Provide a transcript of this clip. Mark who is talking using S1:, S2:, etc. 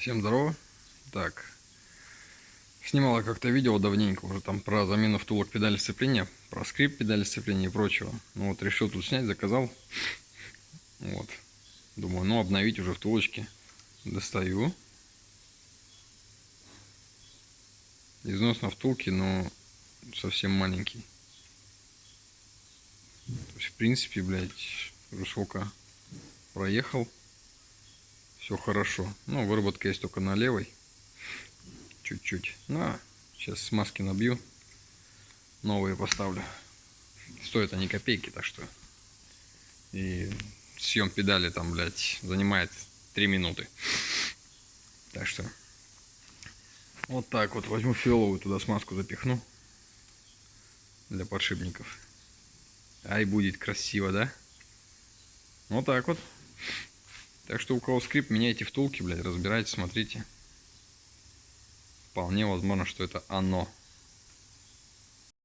S1: Всем здорово. Так, снимала как-то видео давненько уже там про замену втулок педали сцепления, про скрип педали сцепления и прочего. Ну вот решил тут снять, заказал. Вот. Думаю, ну обновить уже втулочки. Достаю. Износ на втулке, но совсем маленький. То есть, в принципе, блядь, уже сколько проехал. Все хорошо. Ну, выработка есть только на левой. Чуть-чуть. Ну, сейчас смазки набью. Новые поставлю. Стоят они копейки, так что. И съем педали там, блядь, занимает 3 минуты. Так что вот так вот возьму фиоловую, туда смазку запихну. Для подшипников. Ай, будет красиво, да? Вот так вот. Так что у кого скрип, меняйте втулки, блядь, разбирайте, смотрите. Вполне возможно, что это оно.